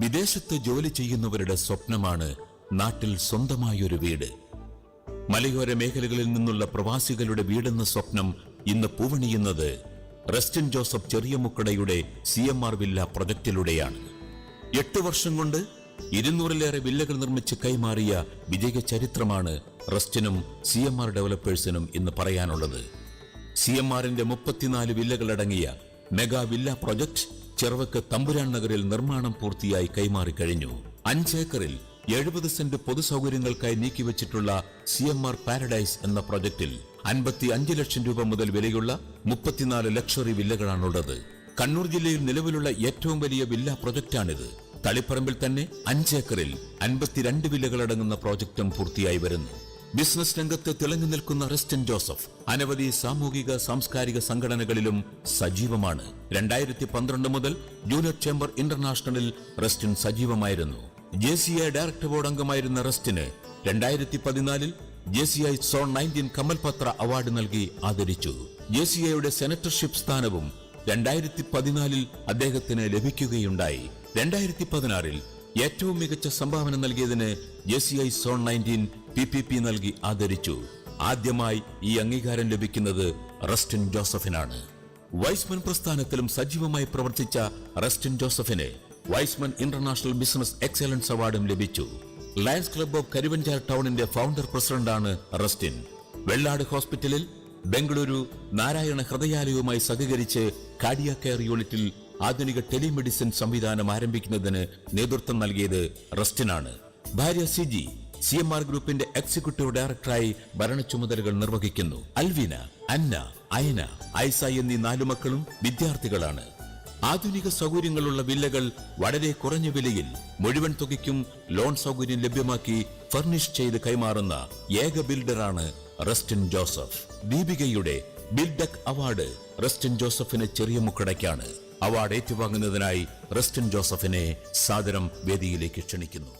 വിദേശത്ത് ജോലി ചെയ്യുന്നവരുടെ സ്വപ്നമാണ് നാട്ടിൽ സ്വന്തമായൊരു വീട്. മലയോര മേഖലകളിൽ നിന്നുള്ള പ്രവാസികളുടെ വീടെന്ന സ്വപ്നം ഇന്ന് പൂവണിയുന്നത് റസ്റ്റിൻ ജോസഫ് ചെറിയമുക്കടയുടെ CMR വില്ല പ്രൊജക്റ്റിലൂടെയാണ്. 8 വർഷം കൊണ്ട് 200-ലേറെ വില്ലകൾ നിർമ്മിച്ച് കൈമാറിയ വിജയ ചരിത്രമാണ് റസ്റ്റിനും CMR ഡെവലപ്പേഴ്സിനും ഇന്ന് പറയാനുള്ളത്. CMRന്റെ 34 വില്ലകളടങ്ങിയ മെഗാ വില്ല പ്രൊജക്ട് ചെറുവക്ക് തമ്പുരാൻ നഗറിൽ നിർമ്മാണം പൂർത്തിയായി കൈമാറിക്കഴിഞ്ഞു. 5 ഏക്കറിൽ 70 സെന്റ് പൊതുസൗകര്യങ്ങൾക്കായി നീക്കിവച്ചിട്ടുള്ള CMR പാരഡൈസ് എന്ന പ്രൊജക്ടിൽ 55 ലക്ഷം രൂപ മുതൽ വിലയുള്ള 34 ലക്ഷറി വില്ലകളാണുള്ളത്. കണ്ണൂർ ജില്ലയിൽ നിലവിലുള്ള ഏറ്റവും വലിയ വില്ല പ്രൊജക്റ്റാണിത്. തളിപ്പറമ്പിൽ തന്നെ 5 ഏക്കറിൽ 52 വില്ലകളടങ്ങുന്ന പ്രോജക്റ്റും പൂർത്തിയായി വരുന്നു. ബിസിനസ് രംഗത്ത് തിളങ്ങി നിൽക്കുന്ന റസ്റ്റിൻ ജോസഫ് അനവധി സാമൂഹിക സാംസ്കാരിക സംഘടനകളിലും സജീവമാണ്. 2012 മുതൽ ജൂനിയർ ചേംബർ ഇന്റർനാഷണലിൽ റസ്റ്റിൻ സജീവമായിരുന്നു. JCI ഡയറക്ടർ ബോർഡ് അംഗമായിരുന്ന റസ്റ്റിന് 2014 JCI സോൺ 19 കമൽ പത്ര അവാർഡ് നൽകി ആദരിച്ചു. JCIയുടെ സെനറ്റർഷിപ്പ് സ്ഥാനവും 2014 അദ്ദേഹത്തിന് ലഭിക്കുകയുണ്ടായി. 2016 ഏറ്റവും മികച്ച സംഭാവന നൽകിയതിന് JCI സോൺ 19 PPP നൽകി ആദരിച്ചു. ആദ്യമായി ഈ അംഗീകാരം ലഭിക്കുന്നത് റസ്റ്റിൻ ജോസഫിനാണ്. വൈസ്മൻ പ്രസ്ഥാനത്തിലും സജീവമായി പ്രവർത്തിച്ച റസ്റ്റിൻ ജോസഫിന് വൈസ്മൻ ഇന്റർനാഷണൽ ബിസിനസ് എക്സലൻസ് അവാർഡും ലഭിച്ചു. ലയൺസ് ക്ലബ് ഓഫ് കരിവഞ്ചാർ ടൗണിന്റെ ഫൗണ്ടർ പ്രസിഡന്റാണ് റസ്റ്റിൻ. വെള്ളാട് ഹോസ്പിറ്റലിൽ ബംഗളൂരു നാരായണ ഹൃദയാലയവുമായി സഹകരിച്ച് കാർഡിയാക് കെയർ യൂണിറ്റിൽ ആധുനിക ടെലിമെഡിസിൻ സംവിധാനം ആരംഭിക്കുന്നതിന് നേതൃത്വം നൽകിയത് റസ്റ്റിനാണ്. ഭാര്യ സിജി CMR ഗ്രൂപ്പിന്റെ എക്സിക്യൂട്ടീവ് ഡയറക്ടറായി ഭരണ ചുമതലകൾ നിർവഹിക്കുന്നു. അൽവിന, അന്ന, അയന, ഐസ എന്നീ 4 മക്കളും വിദ്യാർത്ഥികളാണ്. ആധുനിക സൗകര്യങ്ങളുള്ള വില്ലകൾ വളരെ കുറഞ്ഞ വിലയിൽ മുഴുവൻ തുകയ്ക്കും ലോൺ സൗകര്യം ലഭ്യമാക്കി ഫർണിഷ് ചെയ്ത് കൈമാറുന്ന ഏക ബിൽഡറാണ് റസ്റ്റിൻ ജോസഫ്. ദീപികയുടെ ബിൽഡക് അവാർഡ് റസ്റ്റിൻ ജോസഫിന് ചെറിയമുക്കടയ്ക്കാണ്. അവാർഡ് ഏറ്റുവാങ്ങുന്നതിനായി റസ്റ്റിൻ ജോസഫിനെ സാദരം വേദിയിലേക്ക് ക്ഷണിക്കുന്നു.